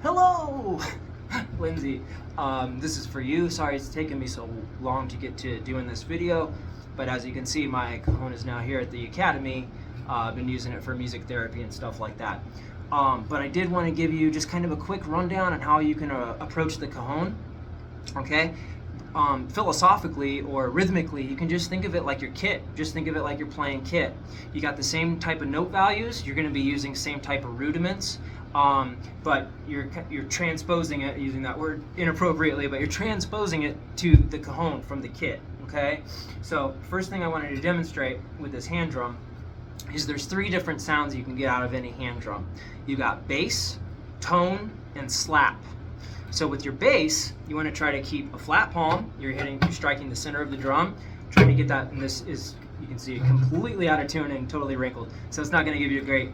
Hello, Lindsay. This is for you. Sorry it's taken me so long to get to doing this video, but as you can see, my Cajon is now here at the academy. I've been using it for music therapy and stuff like that. But I did want to give you just kind of a quick rundown on how you can approach the Cajon. Okay. Philosophically or rhythmically, you can just think of it like your kit. Just think of it like you're playing kit. You got the same type of note values. You're going to be using same type of rudiments, but you're transposing it, using that word inappropriately, but you're transposing it to the Cajon from the kit. Okay. So first thing I wanted to demonstrate with this hand drum is there's 3 different sounds you can get out of any hand drum. You got bass, tone, and slap. So with your bass, you want to try to keep a flat palm. You're striking the center of the drum, trying to get that, and this is, you can see, completely out of tune and totally wrinkled. So it's not going to give you a great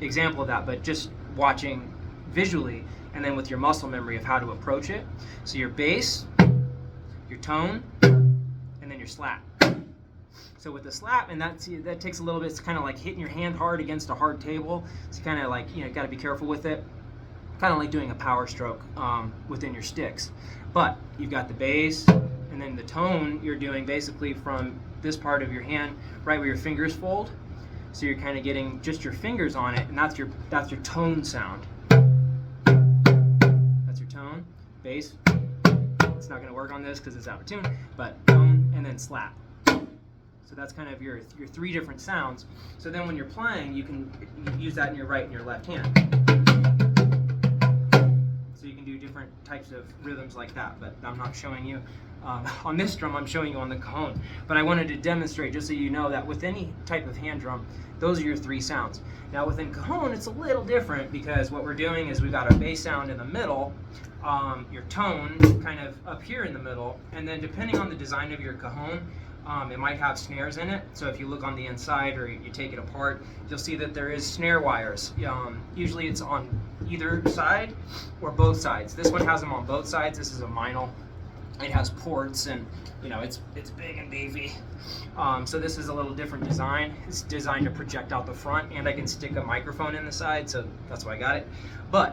example of that, but just watching visually, and then with your muscle memory of how to approach it. So your bass, your tone, and then your slap. So with the slap, and that takes a little bit, it's kind of like hitting your hand hard against a hard table. It's kind of like, got to be careful with it. Kind of like doing a power stroke within your sticks. But you've got the bass, and then the tone you're doing basically from this part of your hand, right where your fingers fold. So you're kind of getting just your fingers on it, and that's your tone sound. That's your tone, bass. It's not going to work on this because it's out of tune, but tone and then slap. So that's kind of your 3 different sounds. So then when you're playing, you can use that in your right and your left hand. So you can do different types of rhythms like that, but I'm not showing you on this drum. I'm showing you on the Cajon. But I wanted to demonstrate, just so you know, that with any type of hand drum, those are your 3 sounds. Now within Cajon, it's a little different because what we're doing is we've got our bass sound in the middle, your tone kind of up here in the middle, and then depending on the design of your Cajon, it might have snares in it. So if you look on the inside or you take it apart, you'll see that there is snare wires. Usually it's on either side or both sides. This one has them on both sides. This is a vinyl. It has ports, and it's big and beefy. So this is a little different design. It's designed to project out the front, and I can stick a microphone in the side, so that's why I got it. But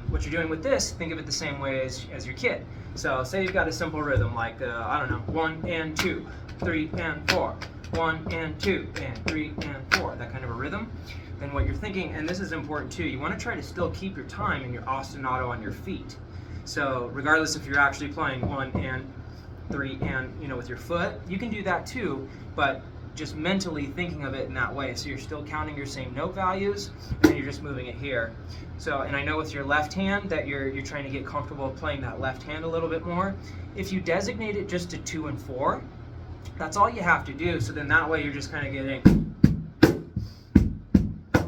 what you're doing with this, think of it the same way as your kit. So say you've got a simple rhythm like, I don't know, 1 and 2, 3 and 4, 1 and 2, and 3 and 4, that kind of a rhythm. Then what you're thinking, and this is important too, you want to try to still keep your time and your ostinato on your feet. So regardless if you're actually playing 1 and 3 and, with your foot, you can do that too, but just mentally thinking of it in that way. So you're still counting your same note values, and then you're just moving it here. So, and I know with your left hand that you're trying to get comfortable playing that left hand a little bit more. If you designate it just to 2 and 4, that's all you have to do. So then that way you're just kind of getting,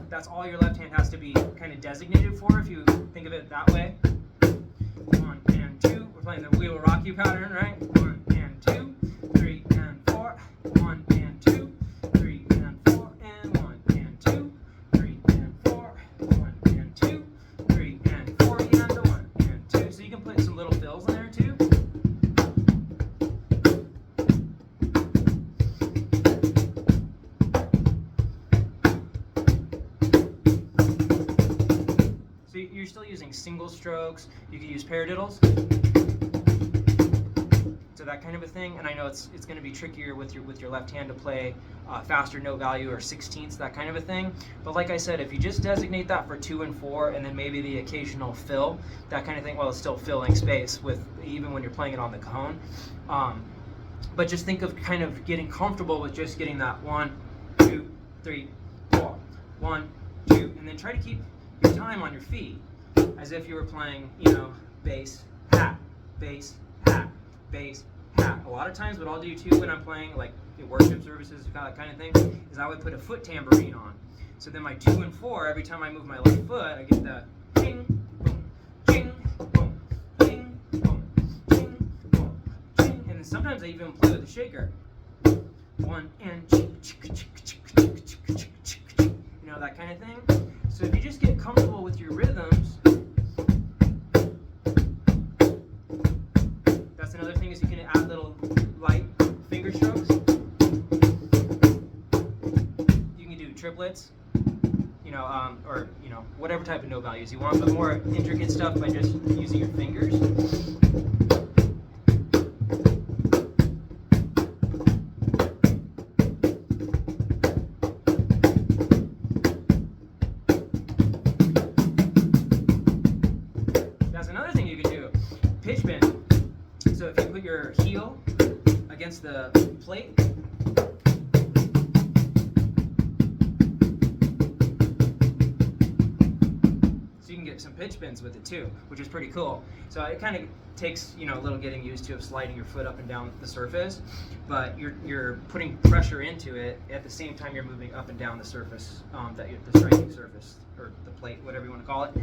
that's all your left hand has to be kind of designated for, if you think of it that way. 1 and 2, we're playing the We Will Rock You pattern, right? 1 and 2, 3 and 4, 1 and 2, 3 and 4, and 1 and 2, 3 and 4, 1 and 2, 3 and 4, and 1 and 2. So you can put some little fills in there too. So you're still using single strokes. You can use paradiddles. So that kind of a thing, and I know it's going to be trickier with your left hand to play faster note value or sixteenths, that kind of a thing. But like I said, if you just designate that for 2 and 4, and then maybe the occasional fill, that kind of thing, well, it's still filling space with even when you're playing it on the Cajon. But just think of kind of getting comfortable with just getting that 1, 2, 3, 4, 1, 2, and then try to keep your time on your feet as if you were playing, bass, hat, bass, hat, bass, hat. A lot of times what I'll do too when I'm playing like worship services, that kind of thing, is I would put a foot tambourine on. So then my 2 and 4, every time I move my left foot, I get the ching, boom, ching, boom, ching, boom, ching, boom, ching. And then sometimes I even play with a shaker. 1 and ching, ching, ching, ching, ching, ching, ching, ching, that kind of thing. So if you just get comfortable with your rhythms, that's another thing, is you can add little light finger strokes. You can do triplets, or know, whatever type of note values you want, but more intricate stuff by just using your fingers. That's another thing you can do, pitch bend. So if you put your heel against the plate, some pitch bends with it too, which is pretty cool. So it kind of takes, you know, a little getting used to of sliding your foot up and down the surface, but you're putting pressure into it at the same time you're moving up and down the surface, the striking surface or the plate, whatever you want to call it.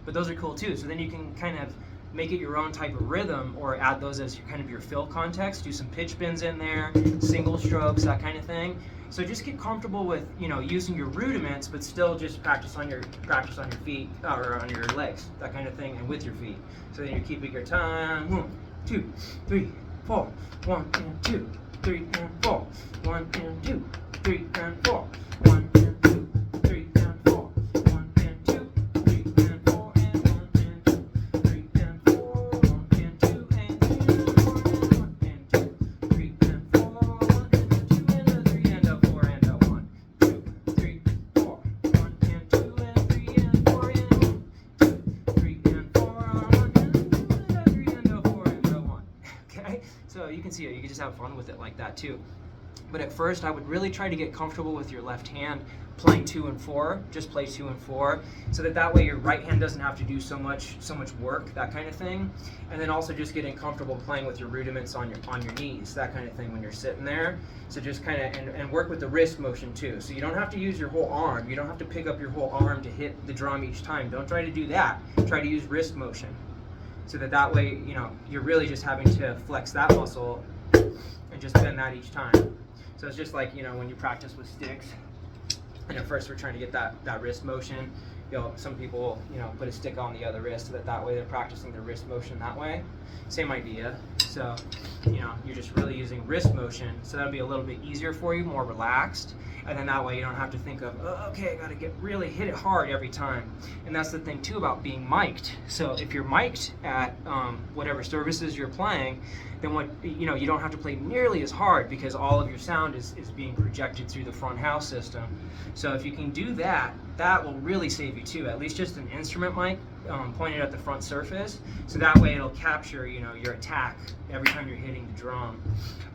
But those are cool too. So then you can kind of make it your own type of rhythm, or add those as your kind of your fill context. Do some pitch bends in there, single strokes, that kind of thing. So just get comfortable with, you know, using your rudiments, but still just practice on your feet or on your legs, that kind of thing, and with your feet. So then you're keeping your time. 1, 2, 3, 4. 1 and 2, 3 and 4. 1 and 2, 3 and 4. 1 and 2, 3 and 4. 1 and 2, 3 and 4 and 1 and 2, 3 and 4. 1 and 2 and 3 and 4 and 1 and 2, 3 and 4. 1 and 2 and a 3 and a 4 and a 1, 2, 3, 4. 1 and 2 and 3 and 4 and 1, 2, 3 and 4. 1 and 2 and a 3 and a 4 and a 1. Okay, so you can see it. You can just have fun with it like that too. But at first, I would really try to get comfortable with your left hand playing 2 and 4. Just play 2 and 4, so that way your right hand doesn't have to do so much work, that kind of thing. And then also just getting comfortable playing with your rudiments on your knees, that kind of thing, when you're sitting there. So just kind of and work with the wrist motion too. So you don't have to use your whole arm. You don't have to pick up your whole arm to hit the drum each time. Don't try to do that. Try to use wrist motion, so that way, you know, you're really just having to flex that muscle and just bend that each time. So it's just like, you know, when you practice with sticks, and at first we're trying to get that wrist motion. You know, some people, you know, put a stick on the other wrist, so that way they're practicing their wrist motion that way. Same idea. So, you know, you're just really using wrist motion, so that'll be a little bit easier for you, more relaxed. And then that way you don't have to think of, oh, okay, I gotta hit it hard every time. And that's the thing too about being mic'd. So if you're mic'd at whatever services you're playing, then you don't have to play nearly as hard, because all of your sound is being projected through the front house system. So if you can do that, that will really save you too. At least just an instrument mic pointed at the front surface, so that way it'll capture, you know, your attack every time you're hitting the drum.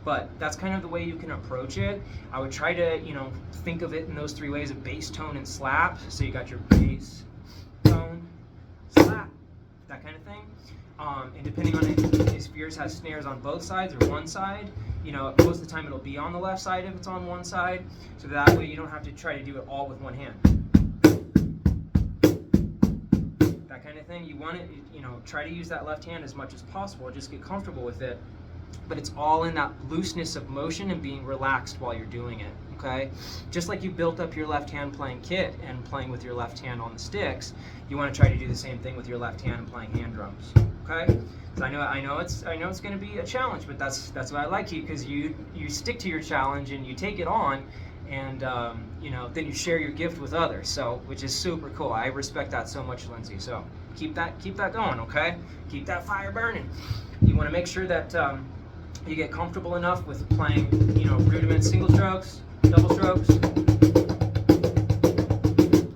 But that's kind of the way you can approach it. I would try to, you know, think of it in those 3 ways of bass, tone, and slap. So you got your bass, tone, slap, that kind of thing. And depending on if yours has snares on both sides or one side, you know, most of the time it'll be on the left side if it's on one side. So that way you don't have to try to do it all with one hand. That kind of thing. You want it, you know, try to use that left hand as much as possible. Just get comfortable with it. But it's all in that looseness of motion and being relaxed while you're doing it. Okay, just like you built up your left hand playing kit and playing with your left hand on the sticks, you want to try to do the same thing with your left hand and playing hand drums. Okay, because I know it's going to be a challenge, but that's why I like you, because you stick to your challenge and you take it on, and you know, then you share your gift with others. So, which is super cool. I respect that so much, Lindsay. So keep that going. Okay, keep that fire burning. You want to make sure that you get comfortable enough with playing, you know, rudiments, single strokes, double strokes,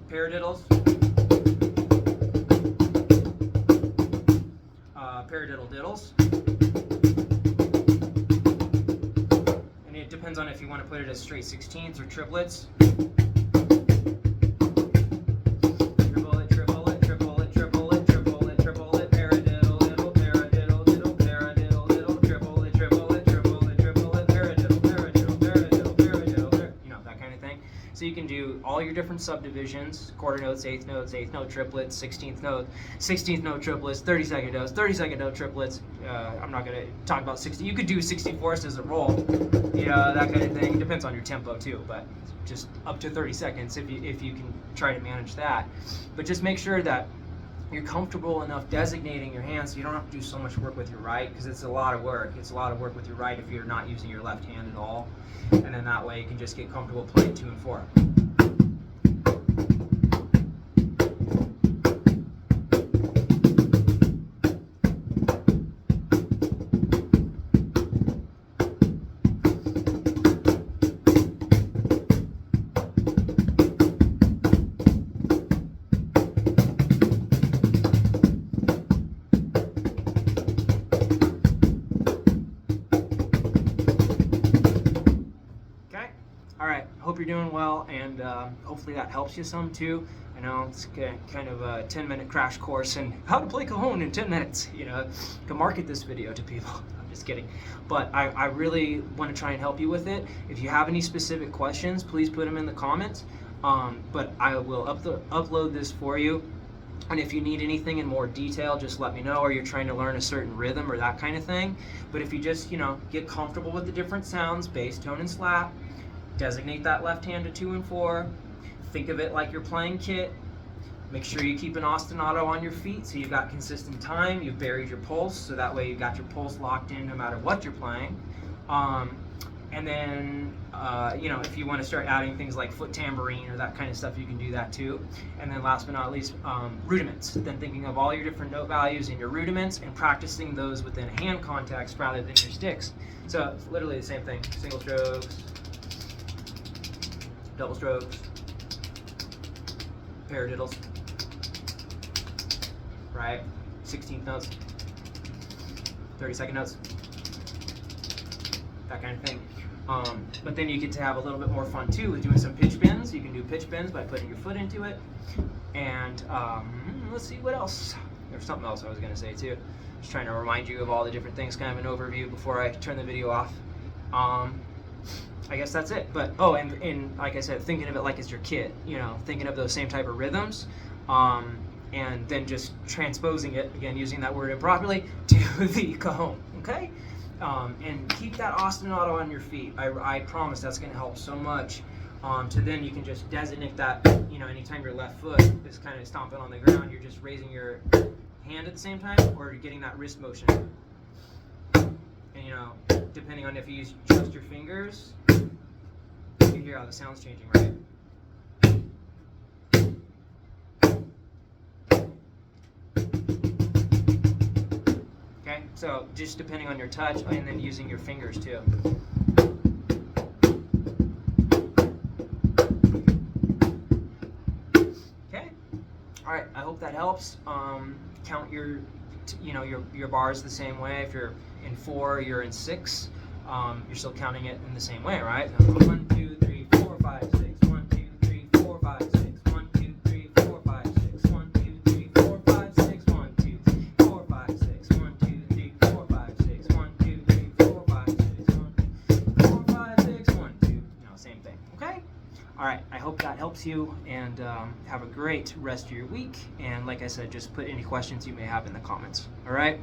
paradiddles, paradiddle diddles, and it depends on if you want to put it as straight 16ths or triplets. So you can do all your different subdivisions, quarter notes, eighth note triplets, 16th note triplets, 32nd notes, 32nd note triplets. I'm not going to talk about 60. You could do 64ths as a roll, you know, that kind of thing. Depends on your tempo too, but just up to 30 seconds if you can try to manage that. But just make sure that you're comfortable enough designating your hands so you don't have to do so much work with your right, because it's a lot of work. It's a lot of work with your right if you're not using your left hand at all. And then that way you can just get comfortable playing 2 and 4. doing well, and hopefully that helps you some too. I know it's kind of a 10-minute crash course in how to play Cajon in 10 minutes. You know, to market this video to people. I'm just kidding. But I really want to try and help you with it. If you have any specific questions, please put them in the comments. But I will upload this for you. And if you need anything in more detail, just let me know, or you're trying to learn a certain rhythm or that kind of thing. But if you just, get comfortable with the different sounds, bass, tone, and slap, designate that left hand to 2 and 4, think of it like you're playing kit, make sure you keep an ostinato on your feet so you've got consistent time, you've buried your pulse, so that way you've got your pulse locked in no matter what you're playing. And then, if you want to start adding things like foot tambourine or that kind of stuff, you can do that too. And then last but not least, rudiments. Then thinking of all your different note values in your rudiments and practicing those within hand context rather than your sticks. So it's literally the same thing. Single strokes, double strokes, paradiddles, right? 16th notes, 32nd notes, that kind of thing. But then you get to have a little bit more fun too with doing some pitch bends. You can do pitch bends by putting your foot into it. And let's see what else. There's something else I was going to say too. Just trying to remind you of all the different things, kind of an overview before I turn the video off. I guess that's it. But and like I said, thinking of it like it's your kid. Thinking of those same type of rhythms. And then just transposing it, again, using that word improperly, to the Cajon, okay? And keep that ostinato on your feet. I promise that's going to help so much. To then you can just designate that, anytime your left foot is kind of stomping on the ground, you're just raising your hand at the same time, or you're getting that wrist motion. And, depending on if you use just your fingers, you hear how the sound's changing, right? So just depending on your touch, and then using your fingers too. Okay. All right. I hope that helps. Count your bars the same way. If you're in 4, you're in 6. You're still counting it in the same way, right? 1, 2, 3, 4, 5, 6. 1, 2, 3, 4, 5, 6. 1, 2, 3, 4, 5, 6. 1, 2, 3, 4, 5, 6. 1, 2, 3, 4, 5, 6. 1, 2, 3, 4, 5, 6. 1, 2, 3, 4, 5, 6. 1, 2, 4, 5, 6. 1, 2. Same thing. Okay? All right. I hope that helps you, and have a great rest of your week. And like I said, just put any questions you may have in the comments. All right?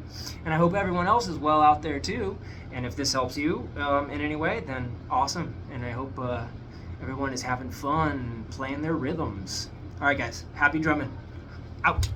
And I hope everyone else is well out there too. And if this helps you in any way, then awesome. And I hope everyone is having fun playing their rhythms. All right, guys. Happy drumming. Out.